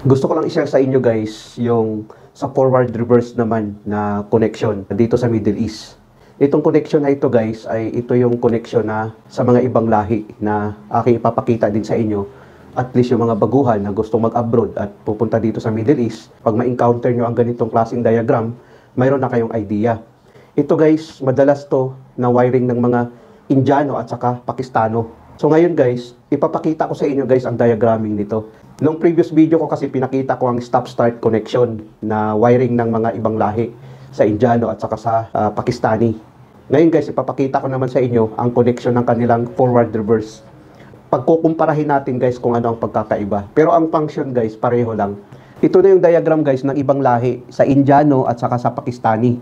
Gusto ko lang i-share sa inyo guys yung sa forward reverse naman na connection dito sa Middle East. Itong connection na ito guys ay ito yung connection na sa mga ibang lahi na aking ipapakita din sa inyo. At least yung mga baguhan na gustong mag-abroad at pupunta dito sa Middle East, pag ma-encounter nyo ang ganitong klaseng diagram, mayroon na kayong idea. Ito guys, madalas to na wiring ng mga Indiano at saka Pakistano. So ngayon guys, ipapakita ko sa inyo guys ang diagramming nito. Nung previous video ko kasi pinakita ko ang stop-start connection na wiring ng mga ibang lahi sa Indiano at saka sa Pakistani. Ngayon guys, ipapakita ko naman sa inyo ang connection ng kanilang forward-reverse. Pagkukumparahin natin guys kung ano ang pagkakaiba. Pero ang function guys, pareho lang. Ito na yung diagram guys ng ibang lahi sa Indiano at saka sa Pakistani.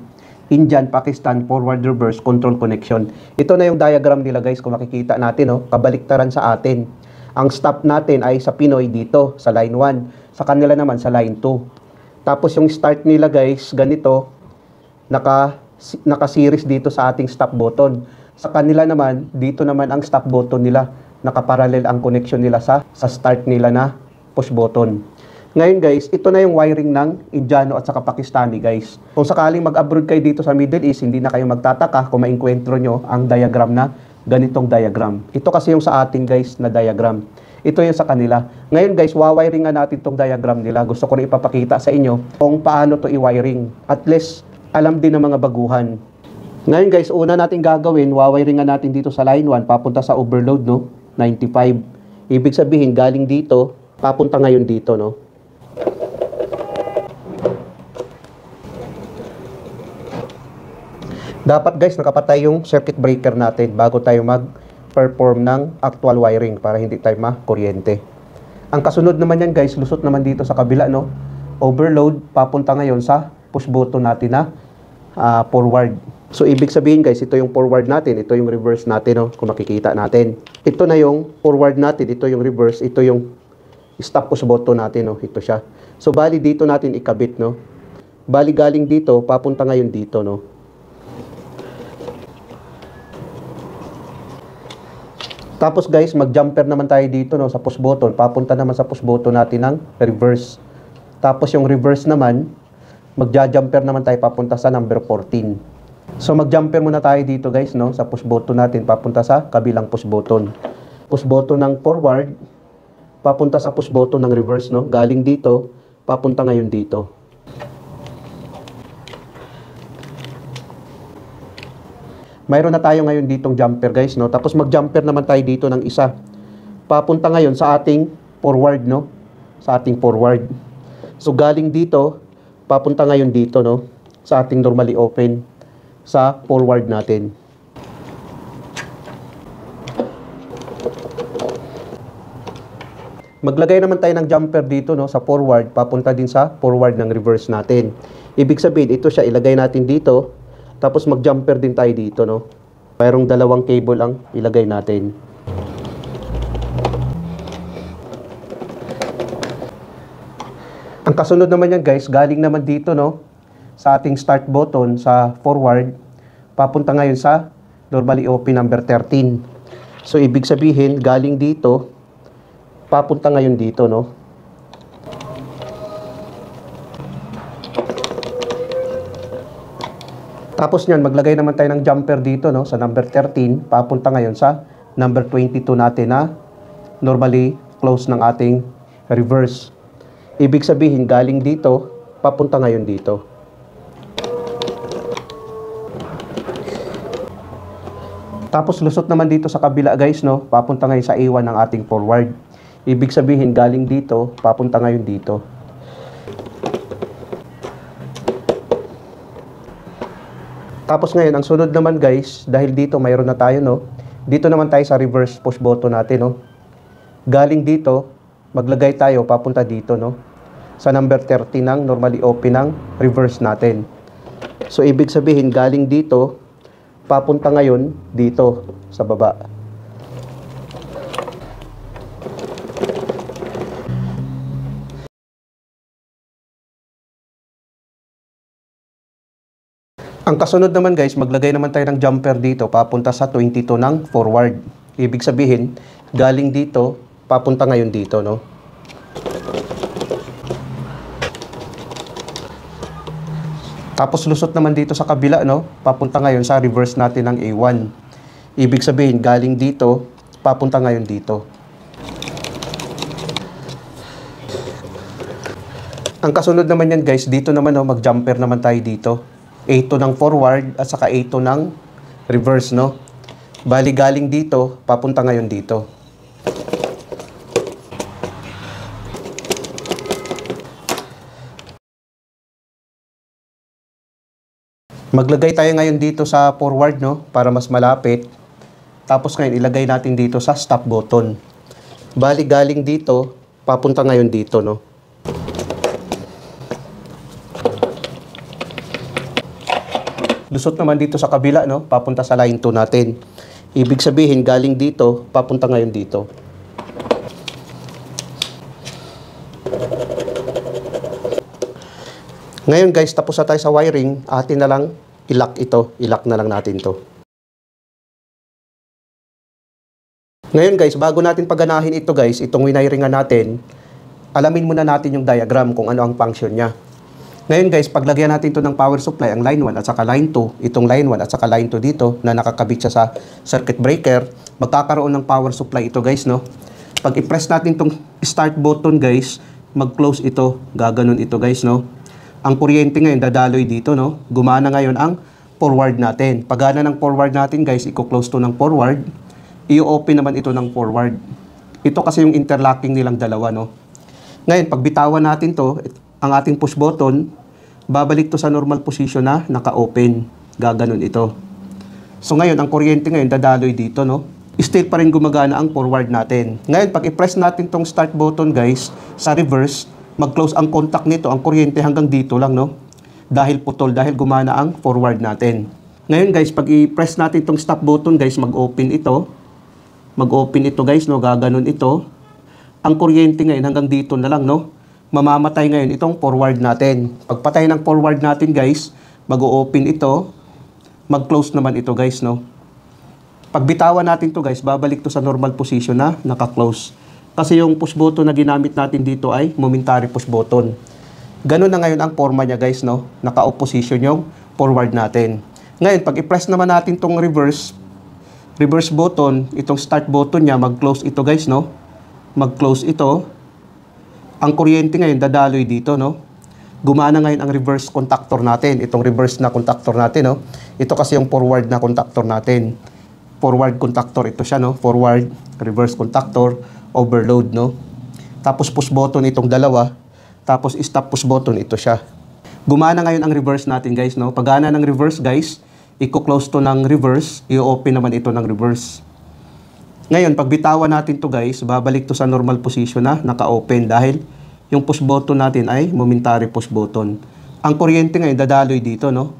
Indian, Pakistan, forward-reverse, control connection. Ito na yung diagram nila guys kung makikita natin, no? Kabaliktaran sa atin. Ang stop natin ay sa Pinoy dito, sa line 1. Sa kanila naman sa line 2. Tapos yung start nila guys, ganito, naka-series dito sa ating stop button. Sa kanila naman, dito naman ang stop button nila. Nakaparallel ang connection nila sa start nila na push button. Ngayon guys, ito na yung wiring ng Indiano at saka Pakistani guys. Kung sakaling mag-abroad kayo dito sa Middle East, hindi na kayo magtataka kung maengkwentro nyo ang diagram na ganitong diagram. Ito kasi yung sa atin guys na diagram. Ito yung sa kanila. Ngayon guys, wawiring nga natin itong diagram nila. Gusto ko rin ipapakita sa inyo kung paano to i-wiring. At least, alam din ng mga baguhan. Ngayon guys, una natin gagawin, wawiring nga natin dito sa line 1, papunta sa overload, no? 95. Ibig sabihin, galing dito, papunta ngayon dito, no? Dapat guys, nakapatay yung circuit breaker natin bago tayo mag-perform ng actual wiring para hindi tayo ma-kuryente. Ang kasunod naman yan guys, lusot naman dito sa kabila, no? Overload, papunta ngayon sa push button natin na forward. So, ibig sabihin guys, ito yung forward natin, ito yung reverse natin, no? Kung makikita natin. Ito na yung forward natin, ito yung reverse, ito yung stop push button natin, no? Ito siya. So, bali dito natin ikabit, no? Bali galing dito, papunta ngayon dito, no? Tapos guys, mag-jumper naman tayo dito, no? Sa push button, papunta naman sa push button natin ng reverse. Tapos yung reverse naman, magja-jumper naman tayo papunta sa number 14. So mag-jumper muna tayo dito guys, no, sa push button natin papunta sa kabilang push button. Push button ng forward papunta sa push button ng reverse, no. Galing dito papunta ngayon dito. Mayroon na tayo ngayon ditong jumper guys, no. Tapos mag-jumper naman tayo dito ng isa. Papunta ngayon sa ating forward, no. Sa ating forward. So galing dito papunta ngayon dito, no, sa ating normally open sa forward natin. Maglagay naman tayo ng jumper dito, no, sa forward, papunta din sa forward ng reverse natin. Ibig sabihin, ito siya, ilagay natin dito, tapos mag-jumper din tayo dito, no. Mayroong dalawang cable ang ilagay natin. Ang kasunod naman yan guys, galing naman dito, no, sa ating start button sa forward, papunta ngayon sa normally open number 13. So ibig sabihin, galing dito, papunta ngayon dito, no. Tapos niyan, maglagay naman tayo ng jumper dito, no, sa number 13, papunta ngayon sa number 22 natin na normally close ng ating reverse. Ibig sabihin, galing dito, papunta ngayon dito. Tapos lusot naman dito sa kabila guys, no, papunta ngayon sa A1 ng ating forward. Ibig sabihin, galing dito, papunta ngayon dito. Tapos ngayon, ang sunod naman guys, dahil dito mayroon na tayo, no, dito naman tayo sa reverse push button natin, no. Galing dito, maglagay tayo, papunta dito, no, sa number 30 ng normally open ng reverse natin. So ibig sabihin, galing dito, papunta ngayon dito sa baba. Ang kasunod naman guys, maglagay naman tayo ng jumper dito papunta sa 22 ng forward. Ibig sabihin, galing dito, papunta ngayon dito, no? Tapos lusot naman dito sa kabila, no? Papunta ngayon sa reverse natin ng A1. Ibig sabihin, galing dito, papunta ngayon dito. Ang kasunod naman yan guys, dito naman no, mag-jumper naman tayo dito. A2 ng forward at saka A2 ng reverse, no? Bali galing dito, papunta ngayon dito. Maglagay tayo ngayon dito sa forward, no? Para mas malapit. Tapos ngayon, ilagay natin dito sa stop button. Bali, galing dito, papunta ngayon dito, no? Lusot naman dito sa kabila, no? Papunta sa line 2 natin. Ibig sabihin, galing dito, papunta ngayon dito. Ngayon guys, tapos na tayo sa wiring, atin na lang i-lock ito. I-lock na lang natin to. Ngayon guys, bago natin pagganahin ito guys, itong winiringan natin, alamin muna natin yung diagram kung ano ang function niya. Ngayon guys, paglagyan natin ito ng power supply, ang line 1 at saka line 2, itong line 1 at saka line 2 dito na nakakabit siya sa circuit breaker, magkakaroon ng power supply ito guys, no? Pag i-press natin itong start button guys, mag-close ito, gaganon ito guys, no? Ang kuryente ngayon dadaloy dito, no? Gumana ngayon ang forward natin. Pagana ng forward natin, guys, i-close to ng forward. I-open naman ito ng forward. Ito kasi yung interlocking nilang dalawa, no? Ngayon, pag bitawan natin to, ang ating push button, babalik to sa normal position na naka-open. Gaganon ito. So ngayon, ang kuryente ngayon dadaloy dito, no? Still pa rin gumagana ang forward natin. Ngayon, pag i-press natin tong start button, guys, sa reverse, mag-close ang contact nito, ang kuryente hanggang dito lang, no? Dahil putol, dahil gumana ang forward natin. Ngayon guys, pag i-press natin itong stop button guys, mag-open ito. Mag-open ito guys, no? Gaganon ito. Ang kuryente ngayon hanggang dito na lang, no? Mamamatay ngayon itong forward natin. Pagpatay ng forward natin guys, mag-open ito. Mag-close naman ito guys, no? Pag bitawan natin to guys, babalik to sa normal position na naka-close. Kasi yung push button na ginamit natin dito ay momentary push button. Ganun na ngayon ang forma niya guys, no? Naka-opposition yung forward natin. Ngayon, pag i-press naman natin tong reverse button, itong start button niya, mag-close ito guys, no? Mag-close ito. Ang kuryente ngayon dadaloy dito, no? Gumana ngayon ang reverse contactor natin. Itong reverse na contactor natin, no? Ito kasi yung forward na contactor natin. Forward contactor ito siya, no? Forward, reverse contactor, overload, no? Tapos push button itong dalawa, tapos stop push button ito siya. Gumana ngayon ang reverse natin guys, no? Pagana ng reverse guys, i-close to ng reverse, i-open naman ito ng reverse. Ngayon, pag bitawan natin to guys, babalik to sa normal position na naka-open dahil yung push button natin ay momentary push button. Ang kuryente ngayon dadaloy dito, no?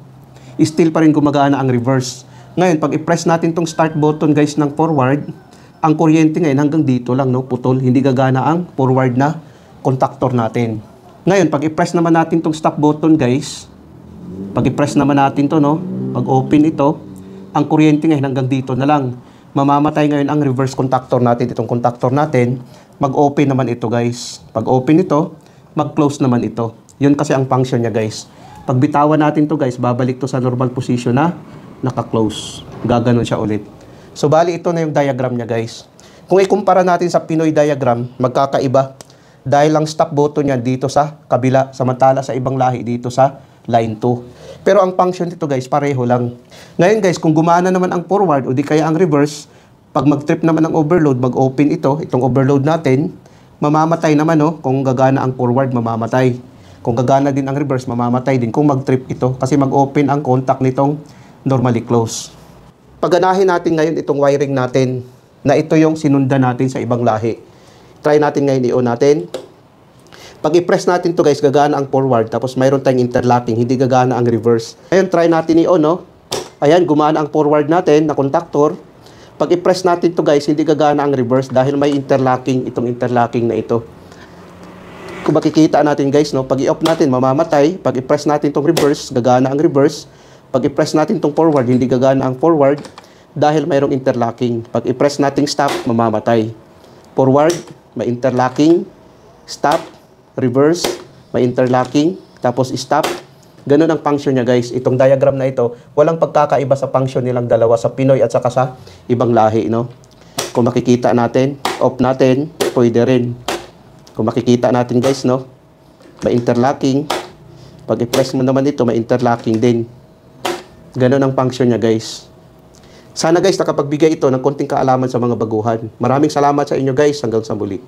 Still pa rin gumagana ang reverse. Ngayon, pag i-press natin tong start button guys ng forward, ang kuryente ngayon hanggang dito lang, no? Putol, hindi gagana ang forward na contactor natin. Ngayon, pag i-press naman natin tong stop button, guys, pag i-press naman natin to, no? Pag open ito, ang kuryente ngayon hanggang dito na lang. Mamamatay ngayon ang reverse contactor natin, itong contactor natin. Mag-open naman ito, guys. Pag open ito, mag-close naman ito. Yun kasi ang function niya, guys. Pag bitawan natin to, guys, babalik to sa normal position na naka-close. Gaganon siya ulit. So, bali ito na yung diagram niya, guys. Kung ikumpara natin sa Pinoy diagram, magkakaiba. Dahil ang stop button niya dito sa kabila, samantala sa ibang lahi dito sa line 2. Pero ang function nito, guys, pareho lang. Ngayon, guys, kung gumana naman ang forward o di kaya ang reverse, pag mag-trip naman ang overload, mag-open itong overload natin, mamamatay naman, no? Kung gagana ang forward, mamamatay. Kung gagana din ang reverse, mamamatay din kung mag-trip ito. Kasi mag-open ang contact nitong normally close. Paganahin natin ngayon itong wiring natin na ito yung sinundan natin sa ibang lahi. Try natin ngayon i-on natin. Pag i-press natin to guys, gagana ang forward. Tapos mayroon tayong interlocking, hindi gagana ang reverse. Ayun, try natin i-on, no? Ayan, gumana ang forward natin na contactor. Pag i-press natin to guys, hindi gagana ang reverse dahil may interlocking, itong interlocking na ito. Kung makikita natin guys, no? Pag i-off natin, mamamatay. Pag i-press natin itong reverse, gagana ang reverse. Pag i-press natin itong forward, hindi gagana ang forward dahil mayroong interlocking. Pag i-press natin stop, mamamatay. Forward, may interlocking. Stop, reverse, may interlocking. Tapos stop, Ganun ang function niya guys. Itong diagram na ito, walang pagkakaiba sa function nilang dalawa sa Pinoy at saka sa ibang lahi, no? Kung makikita natin, off natin, pwede rin. Kung makikita natin guys, no? May interlocking. Pag i-press mo naman ito, may interlocking din. Ganun ang function niya guys. Sana guys, nakapagbigay ito ng konting kaalaman sa mga baguhan. Maraming salamat sa inyo guys. Hanggang sa muli.